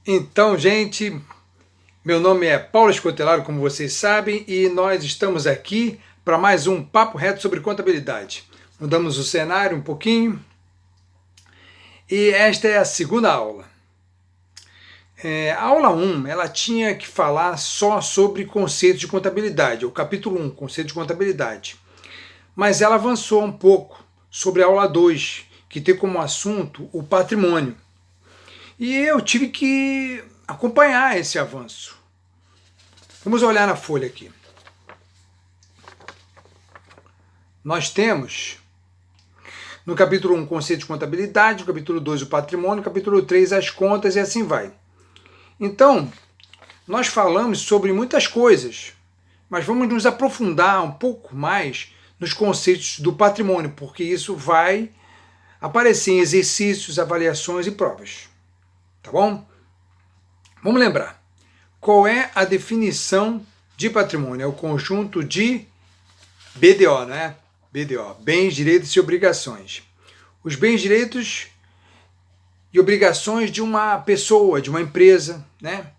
Então, gente, meu nome é Paulo Escotelaro, como vocês sabem, e nós estamos aqui para mais um Papo Reto sobre contabilidade. Mudamos o cenário um pouquinho e esta é a segunda aula. A aula 1, ela tinha que falar só sobre conceitos de contabilidade, o capítulo 1, conceito de contabilidade. Mas ela avançou um pouco sobre a aula 2, que tem como assunto o patrimônio. E eu tive que acompanhar esse avanço. Vamos olhar na folha aqui. Nós temos no capítulo 1 conceito de contabilidade, no capítulo 2 o patrimônio, no capítulo 3 as contas e assim vai. Então, nós falamos sobre muitas coisas, mas vamos nos aprofundar um pouco mais nos conceitos do patrimônio, porque isso vai aparecer em exercícios, avaliações e provas. Tá bom? Vamos lembrar. Qual é a definição de patrimônio? É o conjunto de BDO, né? BDO, bens, direitos e obrigações. Os bens, direitos e obrigações de uma pessoa, de uma empresa, né?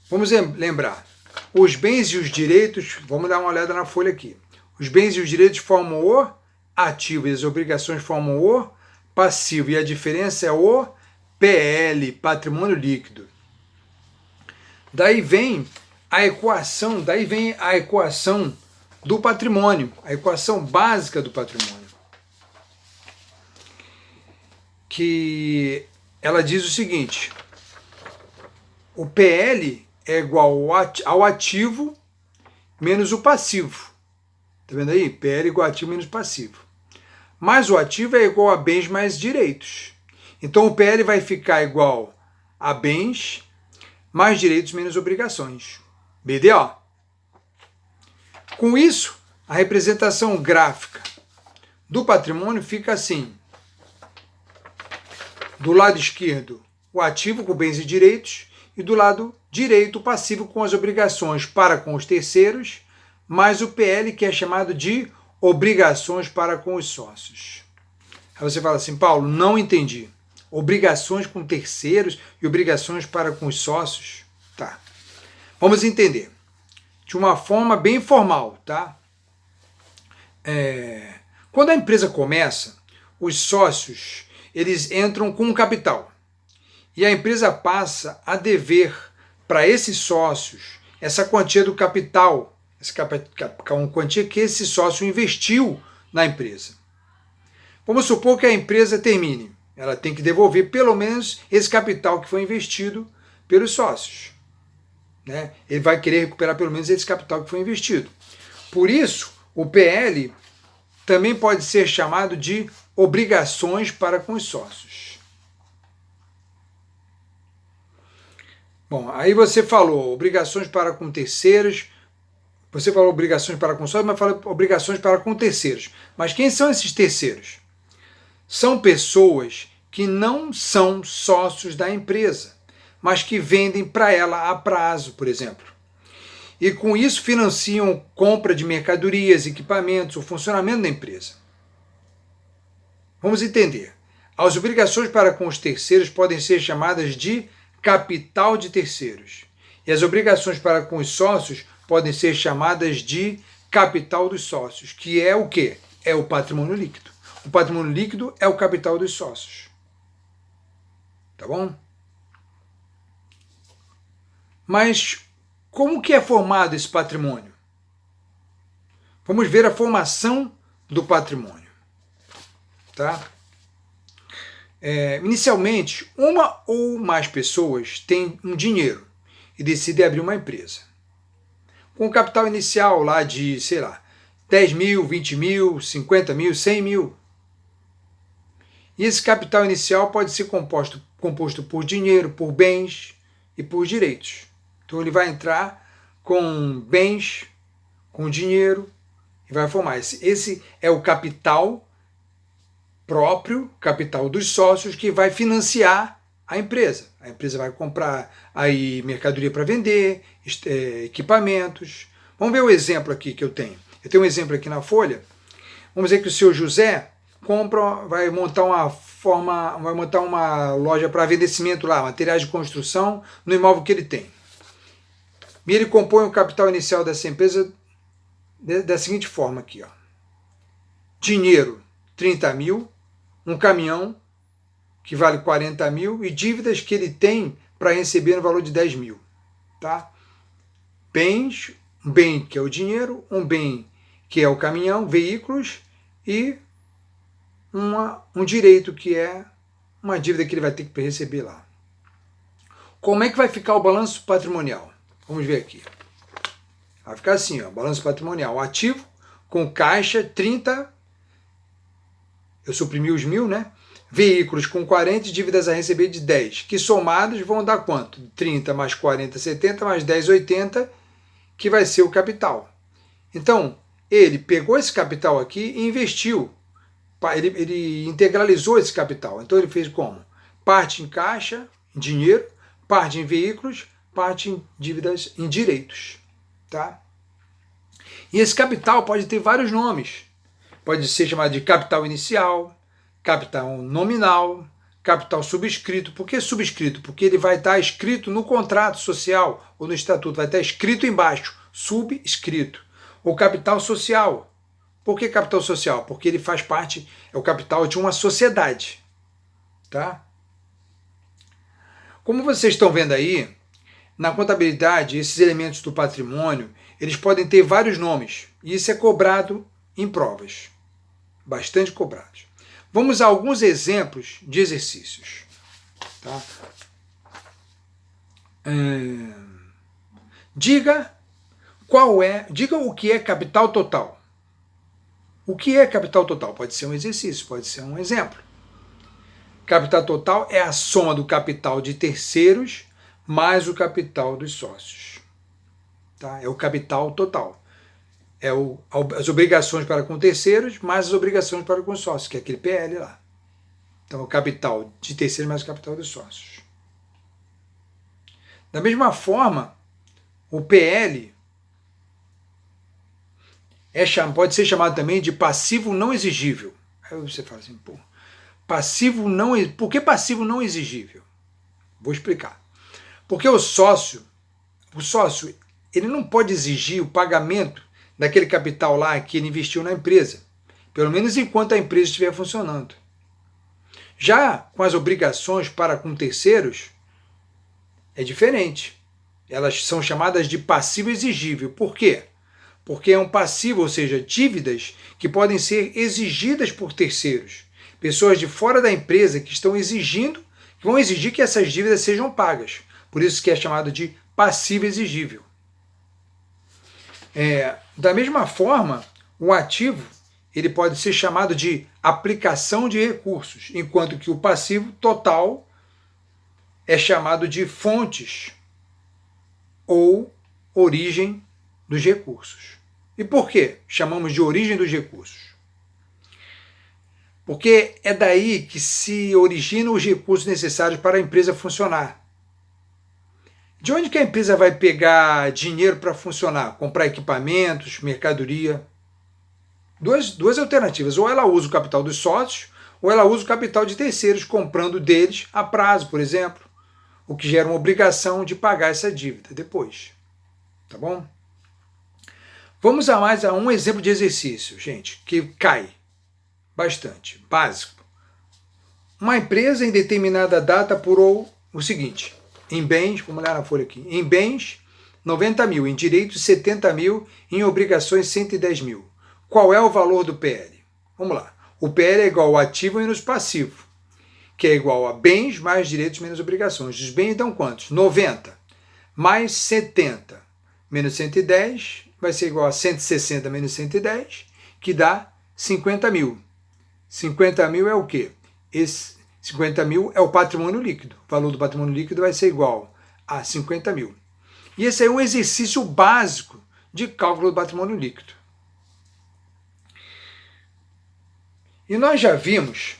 Vamos lembrar. Os bens e os direitos, vamos dar uma olhada na folha aqui. Os bens e os direitos formam o ativo e as obrigações formam o passivo. E a diferença é o PL, patrimônio líquido. Daí vem a equação do patrimônio, a equação básica do patrimônio. Que ela diz o seguinte: o PL é igual ao ativo menos o passivo. Tá vendo aí? PL é igual a ativo menos passivo. Mas o ativo é igual a bens mais direitos. Então o PL vai ficar igual a bens mais direitos menos obrigações. BDO. Com isso, a representação gráfica do patrimônio fica assim. Do lado esquerdo, o ativo com bens e direitos, e do lado direito, o passivo com as obrigações para com os terceiros, mais o PL, que é chamado de obrigações para com os sócios. Aí você fala assim, Paulo, não entendi. Obrigações com terceiros e obrigações para com os sócios? Tá. Vamos entender. De uma forma bem formal, tá? Quando a empresa começa, os sócios, eles entram com um capital. E a empresa passa a dever para esses sócios essa quantia do capital, essa quantia que esse sócio investiu na empresa. Vamos supor que a empresa termine. Ela tem que devolver pelo menos esse capital que foi investido pelos sócios. Né? Ele vai querer recuperar pelo menos esse capital que foi investido. Por isso, o PL também pode ser chamado de obrigações para com os sócios. Bom, aí você falou obrigações para com terceiros, você falou obrigações para com sócios, mas falou obrigações para com terceiros. Mas quem são esses terceiros? São pessoas que não são sócios da empresa, mas que vendem para ela a prazo, por exemplo. E com isso financiam compra de mercadorias, equipamentos, o funcionamento da empresa. Vamos entender. As obrigações para com os terceiros podem ser chamadas de capital de terceiros. E as obrigações para com os sócios podem ser chamadas de capital dos sócios, que é o quê? É o patrimônio líquido. O patrimônio líquido é o capital dos sócios. Tá bom? Mas como que é formado esse patrimônio? Vamos ver a formação do patrimônio. Tá? Inicialmente, uma ou mais pessoas têm um dinheiro e decidem abrir uma empresa. Com o capital inicial lá de, 10 mil, 20 mil, 50 mil, 100 mil. E esse capital inicial pode ser composto por dinheiro, por bens e por direitos. Então ele vai entrar com bens, com dinheiro e vai formar. Esse é o capital próprio, capital dos sócios, que vai financiar a empresa. A empresa vai comprar aí mercadoria para vender, equipamentos. Vamos ver o exemplo aqui que eu tenho. Eu tenho um exemplo aqui na folha. Vamos dizer que o senhor José vai montar uma loja para vender cimento lá, materiais de construção, no imóvel que ele tem. E ele compõe o capital inicial dessa empresa da seguinte forma aqui, ó. Dinheiro, 30 mil, um caminhão, que vale 40 mil, e dívidas que ele tem para receber no valor de 10 mil. Tá? Bens, um bem que é o dinheiro, um bem que é o caminhão, veículos, e um direito que é uma dívida que ele vai ter que receber lá. Como é que vai ficar o balanço patrimonial? Vamos ver aqui. Vai ficar assim, ó, balanço patrimonial. Ativo com caixa 30, eu suprimi os 1.000, né? Veículos com 40 e dívidas a receber de 10, que somados vão dar quanto? 30 mais 40, 70, mais 10, 80, que vai ser o capital. Então, ele pegou esse capital aqui e investiu. Ele integralizou esse capital. Então, ele fez como? Parte em caixa, em dinheiro, parte em veículos, parte em dívidas, em direitos. Tá? E esse capital pode ter vários nomes. Pode ser chamado de capital inicial, capital nominal, capital subscrito. Por que subscrito? Porque ele vai estar escrito no contrato social ou no estatuto, vai estar escrito embaixo, subscrito. Ou capital social. Por que capital social? Porque ele faz parte, é o capital de uma sociedade. Tá? Como vocês estão vendo aí, na contabilidade, esses elementos do patrimônio, eles podem ter vários nomes. E isso é cobrado em provas. Bastante cobrados. Vamos a alguns exemplos de exercícios. Tá? Diga o que é capital total. O que é capital total? Pode ser um exercício, pode ser um exemplo. Capital total é a soma do capital de terceiros mais o capital dos sócios. Tá? É o capital total. É as obrigações para com terceiros mais as obrigações para com sócios, que é aquele PL lá. Então, o capital de terceiros mais o capital dos sócios. Da mesma forma, o PL pode ser chamado também de passivo não exigível. Aí você fala assim, pô, por que passivo não exigível? Vou explicar. Porque o sócio, ele não pode exigir o pagamento daquele capital lá que ele investiu na empresa, pelo menos enquanto a empresa estiver funcionando. Já com as obrigações para com terceiros, é diferente. Elas são chamadas de passivo exigível. Por quê? Porque é um passivo, ou seja, dívidas que podem ser exigidas por terceiros. Pessoas de fora da empresa que vão exigir que essas dívidas sejam pagas. Por isso que é chamado de passivo exigível. Da mesma forma, o ativo ele pode ser chamado de aplicação de recursos, enquanto que o passivo total é chamado de fontes ou origem dos recursos. E por que chamamos de origem dos recursos? Porque é daí que se originam os recursos necessários para a empresa funcionar. De onde que a empresa vai pegar dinheiro para funcionar? Comprar equipamentos, mercadoria? Duas alternativas. Ou ela usa o capital dos sócios, ou ela usa o capital de terceiros, comprando deles a prazo, por exemplo. O que gera uma obrigação de pagar essa dívida depois. Tá bom? Vamos a um exemplo de exercício, gente, que cai bastante. Básico. Uma empresa em determinada data apurou o seguinte: em bens, vamos olhar na folha aqui, em bens 90 mil, em direitos 70 mil, em obrigações 110 mil. Qual é o valor do PL? Vamos lá. O PL é igual ao ativo menos passivo, que é igual a bens mais direitos menos obrigações. Os bens dão quantos? 90 mais 70 menos 110 vai ser igual a 160 menos 110, que dá 50 mil. 50 mil é o quê? 50 mil é o patrimônio líquido. O valor do patrimônio líquido vai ser igual a 50 mil. E esse é um exercício básico de cálculo do patrimônio líquido. E nós já vimos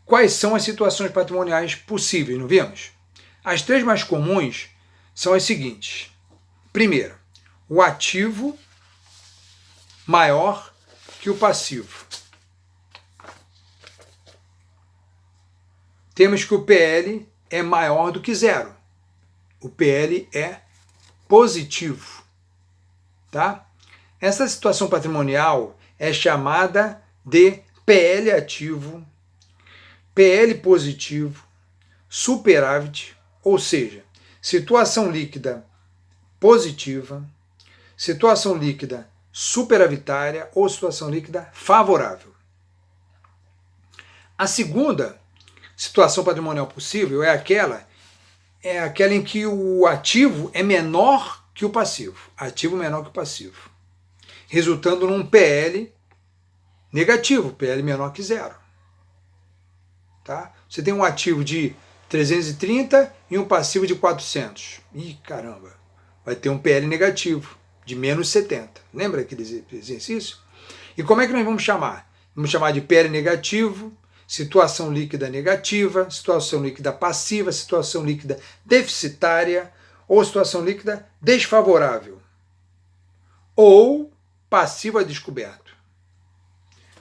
quais são as situações patrimoniais possíveis, não vimos? As três mais comuns são as seguintes. Primeiro, o ativo maior que o passivo. temos que o PL é maior do que zero. O PL é positivo, tá? Essa situação patrimonial é chamada de PL ativo, PL positivo, superávit, ou seja, situação líquida positiva, situação líquida superavitária ou situação líquida favorável. A segunda situação patrimonial possível é aquela em que o ativo é menor que o passivo, ativo menor que o passivo, resultando num PL negativo, PL menor que zero. Tá? Você tem um ativo de 330 e um passivo de 400. Ih, caramba, vai ter um PL negativo, de menos 70. Lembra aquele exercício? E como é que nós vamos chamar? Vamos chamar de PL negativo, situação líquida negativa, situação líquida passiva, situação líquida deficitária ou situação líquida desfavorável. Ou passivo a descoberto.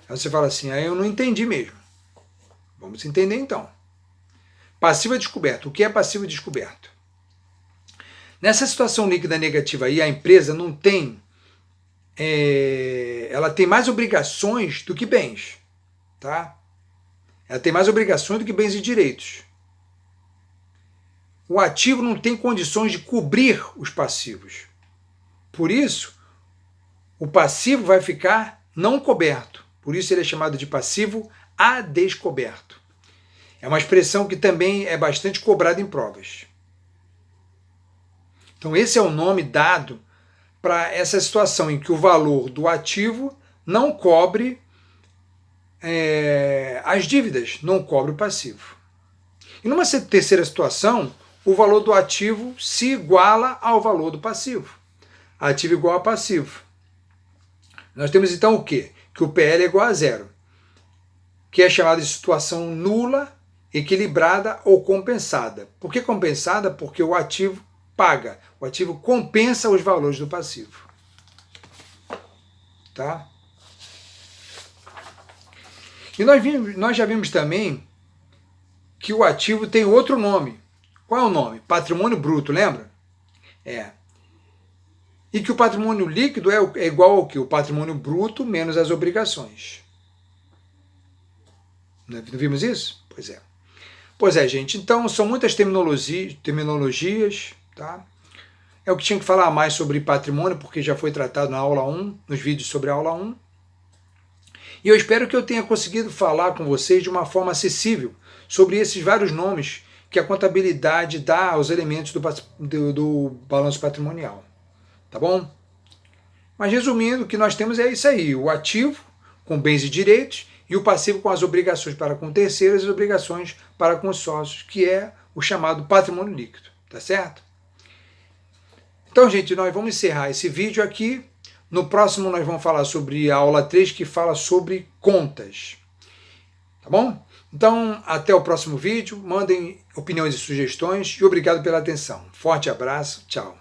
Aí você fala assim, eu não entendi mesmo. Vamos entender então. Passivo a descoberto. O que é passivo a descoberto? Nessa situação líquida negativa aí, a empresa não tem... ela tem mais obrigações do que bens. Tá? Ela tem mais obrigações do que bens e direitos. O ativo não tem condições de cobrir os passivos. Por isso, o passivo vai ficar não coberto. Por isso ele é chamado de passivo a descoberto. É uma expressão que também é bastante cobrada em provas. Então esse é o nome dado para essa situação em que o valor do ativo não cobre as dívidas, não cobre o passivo. E numa terceira situação, o valor do ativo se iguala ao valor do passivo. Ativo igual a passivo. Nós temos então o quê? Que o PL é igual a zero, que é chamada de situação nula, equilibrada ou compensada. Por que compensada? Porque o ativo paga, o ativo compensa os valores do passivo. Tá? E nós já vimos também que o ativo tem outro nome. Qual é o nome? Patrimônio bruto, lembra? E que o patrimônio líquido é igual ao que? O patrimônio bruto menos as obrigações. Não vimos isso? Pois é. Pois é, gente. Então, são muitas terminologias, tá? É o que tinha que falar mais sobre patrimônio, porque já foi tratado na aula 1, nos vídeos sobre a aula 1. E eu espero que eu tenha conseguido falar com vocês de uma forma acessível sobre esses vários nomes que a contabilidade dá aos elementos do balanço patrimonial. Tá bom? Mas resumindo, o que nós temos é isso aí, o ativo com bens e direitos e o passivo com as obrigações para com terceiros e as obrigações para com os sócios, que é o chamado patrimônio líquido, tá certo? Então, gente, nós vamos encerrar esse vídeo aqui. No próximo nós vamos falar sobre a aula 3, que fala sobre contas. Tá bom? Então, até o próximo vídeo. Mandem opiniões e sugestões e obrigado pela atenção. Forte abraço. Tchau.